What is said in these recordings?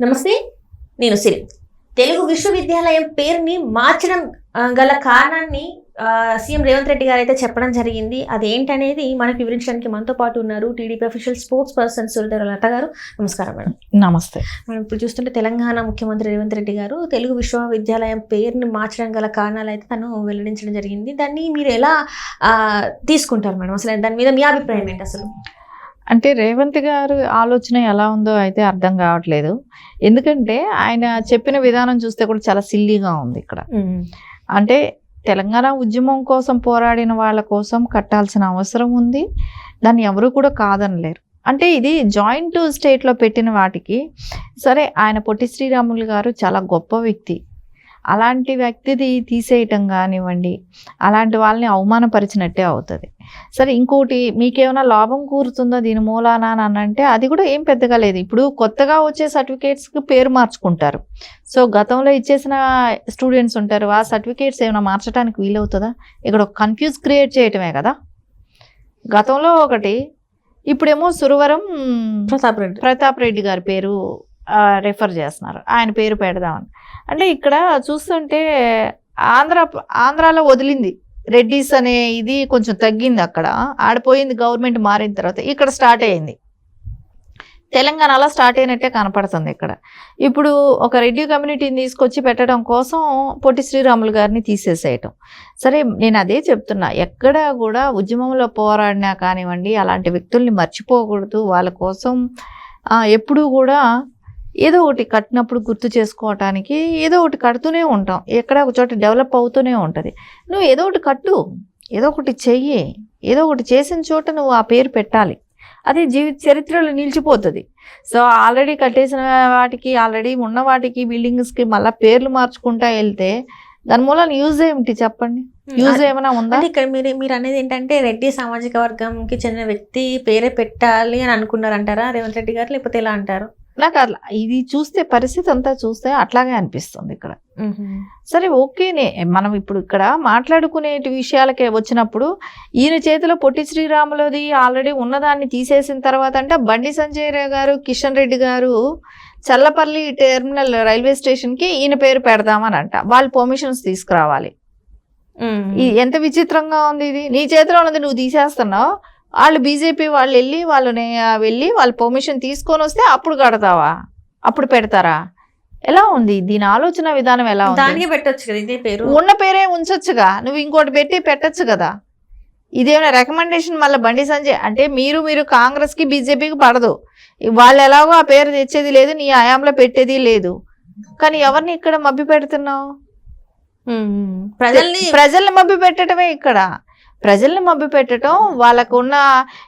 నమస్తే, నేను సిరి. తెలుగు విశ్వవిద్యాలయం పేరుని మార్చడం గల కారణాన్ని సీఎం రేవంత్ రెడ్డి గారు అయితే చెప్పడం జరిగింది. అదేంటనేది మనకు వివరించడానికి మనతో పాటు ఉన్నారు టీడీపీ అఫీషియల్ స్పోక్స్ పర్సన్ సురధర లత గారు. నమస్కారం మేడం. నమస్తే. మనం ఇప్పుడు చూస్తుంటే తెలంగాణ ముఖ్యమంత్రి రేవంత్ రెడ్డి గారు తెలుగు విశ్వవిద్యాలయం పేరుని మార్చడం గల కారణాలు అయితే తను వెల్లడించడం జరిగింది. దాన్ని మీరు ఎలా తీసుకుంటారు మేడం? అసలు దాని మీద మీ అభిప్రాయం ఏంటి? అసలు అంటే రేవంత్ గారు ఆలోచన ఎలా ఉందో అయితే అర్థం కావట్లేదు. ఎందుకంటే ఆయన చెప్పిన విధానం చూస్తే కూడా చాలా సిల్లీగా ఉంది ఇక్కడ. అంటే తెలంగాణ ఉద్యమం కోసం పోరాడిన వాళ్ళ కోసం కట్టాల్సిన అవసరం ఉంది, దాన్ని ఎవరు కూడా కాదనలేరు. అంటే ఇది జాయింట్ స్టేట్లో పెట్టిన వాటికి సరే, ఆయన పొట్టి శ్రీరాములు గారు చాలా గొప్ప వ్యక్తి, అలాంటి వ్యక్తిది తీసేయటం కానివ్వండి, అలాంటి వాళ్ళని అవమానపరిచినట్టే అవుతుంది. సరే, ఇంకోటి మీకేమైనా లాభం కూరుతుందో దీని మూలాన అని అంటే అది కూడా ఏం పెద్దగా లేదు. ఇప్పుడు కొత్తగా వచ్చే సర్టిఫికేట్స్కి పేరు మార్చుకుంటారు. సో గతంలో ఇచ్చేసిన స్టూడెంట్స్ ఉంటారు, ఆ సర్టిఫికేట్స్ ఏమైనా మార్చడానికి వీలవుతుందా? ఇక్కడ ఒక కన్ఫ్యూజ్ క్రియేట్ చేయటమే కదా. గతంలో ఒకటి, ఇప్పుడేమో సురవరం ప్రతాప్ రెడ్డి గారి పేరు రెఫర్ చేస్తున్నారు, ఆయన పేరు పెడదామని. అంటే ఇక్కడ చూస్తుంటే ఆంధ్రాలో వదిలింది రెడ్డిస్ అనే ఇది కొంచెం తగ్గింది, అక్కడ ఆడిపోయింది. గవర్నమెంట్ మారిన తర్వాత ఇక్కడ స్టార్ట్ అయింది, తెలంగాణలో స్టార్ట్ అయినట్టే కనపడుతుంది. ఇక్కడ ఇప్పుడు ఒక రెడ్డి కమ్యూనిటీని తీసుకొచ్చి పెట్టడం కోసం పొట్టి శ్రీరాములు గారిని తీసేసేయటం. సరే, నేను అదే చెప్తున్నా, ఎక్కడ కూడా ఉద్యమంలో పోరాడినా కానివ్వండి అలాంటి వ్యక్తుల్ని మర్చిపోకూడదు. వాళ్ళ కోసం ఎప్పుడూ కూడా ఏదో ఒకటి కట్టినప్పుడు గుర్తు చేసుకోవటానికి ఏదో ఒకటి కడుతూనే ఉంటాం, ఎక్కడ ఒక చోట డెవలప్ అవుతూనే ఉంటుంది. నువ్వు ఏదో ఒకటి కట్టు, ఏదో ఒకటి చెయ్యి, ఏదో ఒకటి చేసిన చోట నువ్వు ఆ పేరు పెట్టాలి, అది చరిత్రలో నిలిచిపోతుంది. సో ఆల్రెడీ కట్టేసిన వాటికి, ఆల్రెడీ ఉన్న వాటికి, బిల్డింగ్స్కి మళ్ళీ పేర్లు మార్చుకుంటా వెళ్తే దాని మూలాన యూజ్ ఏమిటి చెప్పండి? యూజ్ ఏమైనా ఉందా? ఇక్కడ మీరు అనేది ఏంటంటే రెడ్డి సామాజిక వర్గంకి చెందిన వ్యక్తి పేరే పెట్టాలి అని అనుకున్నారంటారా రేవంత్ రెడ్డి గారు, లేకపోతే ఎలా అంటారు? నాకు అట్లా ఇది చూస్తే, పరిస్థితి అంతా చూస్తే అట్లాగే అనిపిస్తుంది ఇక్కడ. సరే, ఓకేనే, మనం ఇప్పుడు ఇక్కడ మాట్లాడుకునే విషయాలకే వచ్చినప్పుడు ఈయన చేతిలో పొట్టి శ్రీరాములది ఆల్రెడీ ఉన్నదాన్ని తీసేసిన తర్వాత అంటే బండి సంజయ్ గారు, కిషన్ రెడ్డి గారు చల్లపల్లి టెర్మినల్ రైల్వే స్టేషన్కి ఈయన పేరు పెడదామని అంట. వాళ్ళు పర్మిషన్స్ తీసుకురావాలి. ఎంత విచిత్రంగా ఉంది ఇది. నీ చేతిలో ఉన్నది నువ్వు తీసేస్తున్నావు, వాళ్ళు బీజేపీ వాళ్ళు వెళ్ళి వాళ్ళు పర్మిషన్ తీసుకొని వస్తే అప్పుడు కడతావా, అప్పుడు పెడతారా? ఎలా ఉంది దీని ఆలోచన విధానం? ఎలా ఉంది? దానికి పెట్టొచ్చు కదా, ఇదే పేరు ఉన్న పేరే ఉంచొచ్చుగా, నువ్వు ఇంకోటి పెట్టి పెట్టచ్చు కదా. ఇదేమైనా రికమెండేషన్? మళ్ళీ బండి సంజయ్ అంటే మీరు కాంగ్రెస్కి బీజేపీకి పడదు, వాళ్ళు ఎలాగో ఆ పేరు తెచ్చేది లేదు, నీ హయాంలో పెట్టేది లేదు. కానీ ఎవరిని ఇక్కడ మభ్య పెడుతున్నావు? ప్రజల్ని మభ్య పెట్టడమే ఇక్కడ. ప్రజల్ని మభ్య పెట్టడం వాళ్ళకు ఉన్న,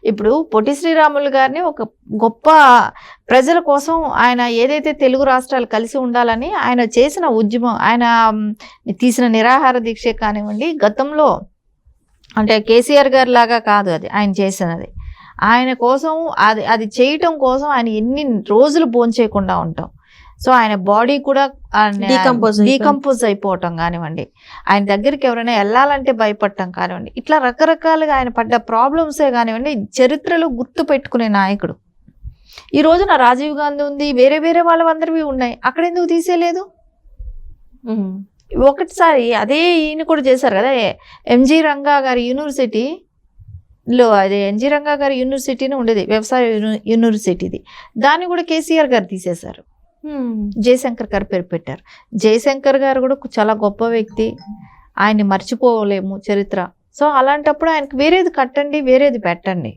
ఇప్పుడు పొట్టి శ్రీరాములు గారిని ఒక గొప్ప ప్రజల కోసం ఆయన ఏదైతే తెలుగు రాష్ట్రాలు కలిసి ఉండాలని ఆయన చేసిన ఉద్యమం, ఆయన తీసిన నిరాహార దీక్ష కానివ్వండి, గతంలో అంటే కేసీఆర్ గారి లాగా కాదు అది ఆయన చేసినది. ఆయన కోసం అది చేయటం కోసం ఆయన ఎన్ని రోజులు భోంచేయకుండా ఉంటాం. సో ఆయన బాడీ కూడా డీకంపోజ్ అయిపోవటం కానివ్వండి, ఆయన దగ్గరికి ఎవరైనా వెళ్ళాలంటే భయపడటం కానివ్వండి, ఇట్లా రకరకాలుగా ఆయన పడ్డ ప్రాబ్లమ్సే కానివ్వండి, చరిత్రలో గుర్తు పెట్టుకునే నాయకుడు. ఈ రోజున రాజీవ్ గాంధీ ఉంది, వేరే వాళ్ళందరివి ఉన్నాయి, అక్కడ ఎందుకు తీసేయలేదు? ఒకటిసారి అదే ఈయన కూడా చేశారు కదా, ఎంజీ రంగా గారి యూనివర్సిటీలో, అదే ఎన్జీ రంగా గారి యూనివర్సిటీని ఉండేది, వ్యవసాయ యూనివర్సిటీది, దాన్ని కూడా కేసీఆర్ గారు తీసేశారు, జయశంకర్ గారు పేరు పెట్టారు. జయశంకర్ గారు కూడా చాలా గొప్ప వ్యక్తి, ఆయన్ని మర్చిపోలేము చరిత్ర. సో అలాంటప్పుడు ఆయనకు వేరేది కట్టండి, వేరేది పెట్టండి.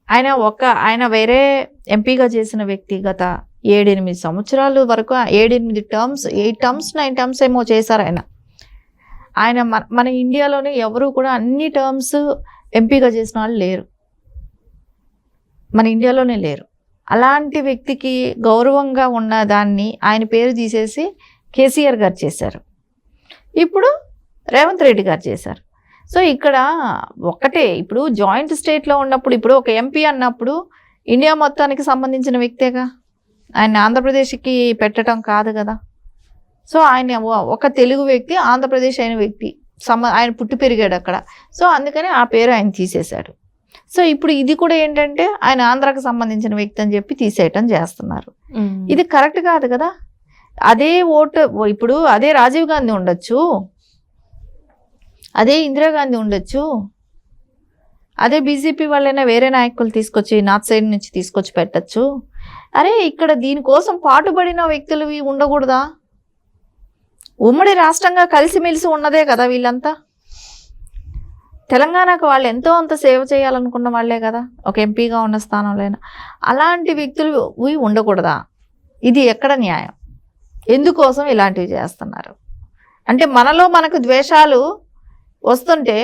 ఆయన వేరే ఎంపీగా చేసిన వ్యక్తి, గత 7-8 సంవత్సరాల వరకు 7-8 టర్మ్స్ 8 టర్మ్స్ 9 టర్మ్స్ ఏమో చేశారు ఆయన. మన ఇండియాలోనే ఎవరు కూడా అన్ని టర్మ్స్ ఎంపీగా చేసిన వాళ్ళు లేరు, మన ఇండియాలోనే లేరు. అలాంటి వ్యక్తికి గౌరవంగా ఉన్న దాన్ని ఆయన పేరు తీసేసి కేసీఆర్ గారు చేశారు, ఇప్పుడు రేవంత్ రెడ్డి గారు చేశారు. సో ఇక్కడ ఒక్కటే, ఇప్పుడు జాయింట్ స్టేట్లో ఉన్నప్పుడు, ఇప్పుడు ఒక ఎంపీ అన్నప్పుడు ఇండియా మొత్తానికి సంబంధించిన వ్యక్తేగా, ఆయన ఆంధ్రప్రదేశ్కి పెట్టడం కాదు కదా. సో ఆయన ఒక తెలుగు వ్యక్తి, ఆంధ్రప్రదేశ్ అయిన వ్యక్తి, ఆయన పుట్టి పెరిగాడు అక్కడ. సో అందుకని ఆ పేరు ఆయన తీసేశాడు. సో ఇప్పుడు ఇది కూడా ఏంటంటే ఆయన ఆంధ్రాకి సంబంధించిన వ్యక్తి అని చెప్పి తీసేయటం చేస్తున్నారు. ఇది కరెక్ట్ కాదు కదా. అదే ఓటు ఇప్పుడు అదే రాజీవ్ గాంధీ ఉండొచ్చు, అదే ఇందిరాగాంధీ ఉండొచ్చు, అదే బీజేపీ వాళ్ళైనా వేరే నాయకులు తీసుకొచ్చి నార్త్ సైడ్ నుంచి తీసుకొచ్చి పెట్టచ్చు. అరే ఇక్కడ దీనికోసం పాటుపడిన వ్యక్తులు ఉండకూడదా? ఉమ్మడి రాష్ట్రంగా కలిసిమెలిసి ఉన్నదే కదా వీళ్ళంతా. తెలంగాణకు వాళ్ళు ఎంతో అంత సేవ చేయాలనుకున్న వాళ్ళే కదా, ఒక ఎంపీగా ఉన్న స్థానంలోనే. అలాంటి వ్యక్తులు ఉండకూడదా? ఇది ఎక్కడ న్యాయం? ఎందుకోసం ఇలాంటివి చేస్తున్నారు? అంటే మనలో మనకు ద్వేషాలు వస్తుంటే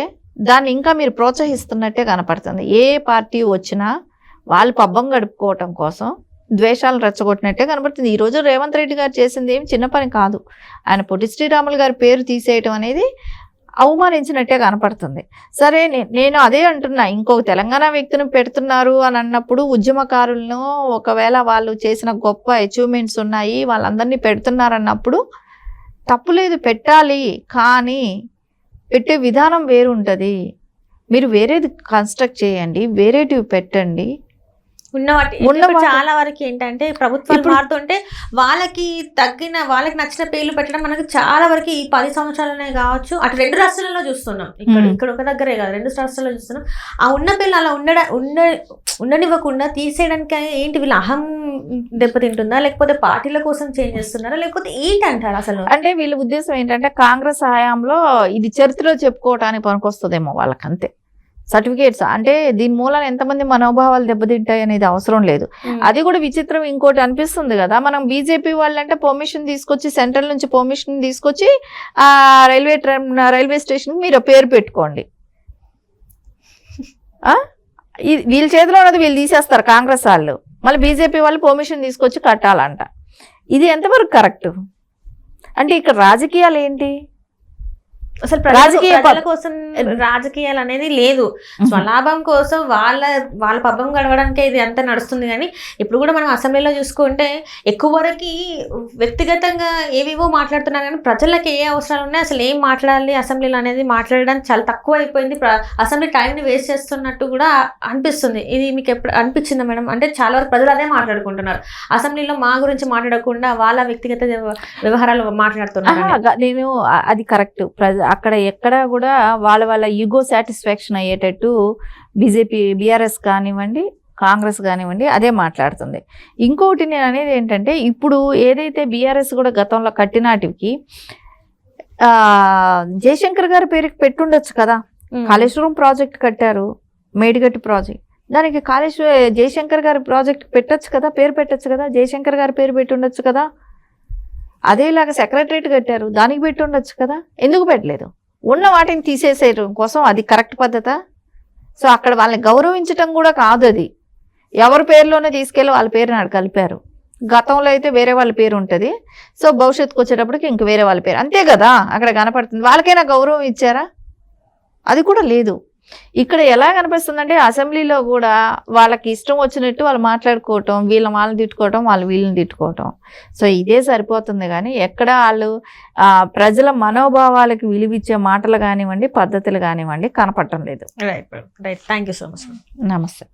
దాన్ని ఇంకా మీరు ప్రోత్సహిస్తున్నట్టే కనపడుతుంది. ఏ పార్టీ వచ్చినా వాళ్ళు పబ్బం గడుపుకోవటం కోసం ద్వేషాలను రెచ్చగొట్టినట్టే కనపడుతుంది. ఈరోజు రేవంత్ రెడ్డి గారు చేసింది ఏమి చిన్న పని కాదు. ఆయన పొట్టి శ్రీరాములు గారి పేరు తీసేయటం అనేది అవమానించినట్టే కనపడుతుంది. సరే, నేను అదే అంటున్నా, ఇంకొక తెలంగాణ వ్యక్తిని పెడుతున్నారు అని అన్నప్పుడు ఉద్యమకారులను ఒకవేళ వాళ్ళు చేసిన గొప్ప అచీవ్మెంట్స్ ఉన్నాయి వాళ్ళందరినీ పెడుతున్నారు అన్నప్పుడు తప్పులేదు, పెట్టాలి. కానీ పెట్టే విధానం వేరు ఉంటుంది. మీరు వేరేది కన్స్ట్రక్ట్ చేయండి, వేరేటివి పెట్టండి. చాలా వరకు ఏంటంటే ప్రభుత్వాలు మారుతుంటే వాళ్ళకి నచ్చిన పేర్లు పెట్టడం మనకు చాలా వరకు ఈ 10 సంవత్సరాలనే కావచ్చు, అటు 2 రాష్ట్రాలలో చూస్తున్నాం. ఇక్కడ ఒక దగ్గరే కాదు, 2 రాష్ట్రాల్లో చూస్తున్నాం. ఆ ఉన్న పేర్లు అలా ఉండనివ్వకుండా తీసేయడానికి ఏంటి? వీళ్ళ అహం దెబ్బతింటుందా, లేకపోతే పార్టీల కోసం చేంజ్ చేస్తున్నారా, లేకపోతే ఏంటంటారు అసలు? అంటే వీళ్ళ ఉద్దేశం ఏంటంటే కాంగ్రెస్ హయాంలో ఇది చరిత్రలో చెప్పుకోవటానికి పనికొస్తుందేమో వాళ్ళకంతే. సర్టిఫికేట్స్ అంటే దీని మూలాన ఎంతమంది మనోభావాలు దెబ్బతింటాయి అనేది అవసరం లేదు. అది కూడా విచిత్రం. ఇంకోటి అనిపిస్తుంది కదా, మనం బీజేపీ వాళ్ళంటే పర్మిషన్ తీసుకొచ్చి సెంట్రల్ నుంచి పర్మిషన్ తీసుకొచ్చి ఆ రైల్వే స్టేషన్ మీరు పేరు పెట్టుకోండి. వీళ్ళ చేతిలో ఉన్నది వీళ్ళు తీసేస్తారు కాంగ్రెస్ వాళ్ళు, మళ్ళీ బీజేపీ వాళ్ళు పర్మిషన్ తీసుకొచ్చి కట్టాలంట. ఇది ఎంతవరకు కరెక్ట్? అంటే ఇక్కడ రాజకీయాలు ఏంటి? అసలు ప్రజల కోసం రాజకీయాలు అనేది లేదు. స్వలాభం కోసం వాళ్ళ పబ్బం గడవడానికి ఇది అంతా నడుస్తుంది. కానీ ఇప్పుడు కూడా మనం అసెంబ్లీలో చూసుకుంటే ఎక్కువ వరకు వ్యక్తిగతంగా ఏవేవో మాట్లాడుతున్నారు, కానీ ప్రజలకు ఏ అవసరాలు ఉన్నాయి, అసలు ఏం మాట్లాడాలి అసెంబ్లీలో అనేది మాట్లాడడానికి చాలా తక్కువ అయిపోయింది. అసెంబ్లీ టైంని వేస్ట్ చేస్తున్నట్టు కూడా అనిపిస్తుంది. ఇది మీకు ఎప్పుడు అనిపించిందా మేడం? అంటే చాలా వరకు ప్రజలు అదే మాట్లాడుకుంటున్నారు, అసెంబ్లీలో మా గురించి మాట్లాడకుండా వాళ్ళ వ్యక్తిగత వ్యవహారాలు మాట్లాడుతున్నారు. నేను అది కరెక్ట్. అక్కడ ఎక్కడ కూడా వాళ్ళ ఈగో సాటిస్ఫాక్షన్ అయ్యేటట్టు బీజేపీ, బీఆర్ఎస్ కానివ్వండి, కాంగ్రెస్ కానివ్వండి అదే మాట్లాడుతుంది. ఇంకొకటి నేను అనేది ఏంటంటే, ఇప్పుడు ఏదైతే బీఆర్ఎస్ కూడా గతంలో కట్టినాటికి జయశంకర్ గారి పేరుకి పెట్టుండొచ్చు కదా. కాళేశ్వరం ప్రాజెక్ట్ కట్టారు, మేడిగట్టు ప్రాజెక్ట్, దానికి జయశంకర్ గారి ప్రాజెక్ట్ పెట్టచ్చు కదా, పేరు పెట్టచ్చు కదా, జయశంకర్ గారి పేరు పెట్టుండొచ్చు కదా. అదేలాగా సెక్రటరేట్ కట్టారు, దానికి పెట్టి ఉండొచ్చు కదా, ఎందుకు పెట్టలేదు? ఉన్న వాటిని తీసేసేయడం కోసం అది కరెక్ట్ పద్ధతా? సో అక్కడ వాళ్ళని గౌరవించటం కూడా కాదు, అది ఎవరి పేరులోనే తీసుకెళ్ళి వాళ్ళ పేరుని అక్కడ కలిపారు. గతంలో అయితే వేరే వాళ్ళ పేరు ఉంటుంది, సో భవిష్యత్తుకు వచ్చేటప్పటికి ఇంక వేరే వాళ్ళ పేరు, అంతే కదా అక్కడ కనపడుతుంది. వాళ్ళకైనా గౌరవం ఇచ్చారా? అది కూడా లేదు. ఇక్కడ ఎలా కనిపిస్తుందంటే అసెంబ్లీలో కూడా వాళ్ళకి ఇష్టం వచ్చినట్టు వాళ్ళు మాట్లాడుకోవటం, వాళ్ళని తిట్టుకోవటం, వీళ్ళని తిట్టుకోవటం. సో ఇదే సరిపోతుంది. కానీ ఎక్కడ వాళ్ళు ప్రజల మనోభావాలకు విలువిచ్చే మాటలు కానివ్వండి, పద్ధతులు కానివ్వండి కనపడటం లేదు. Right, thank you so much. నమస్తే.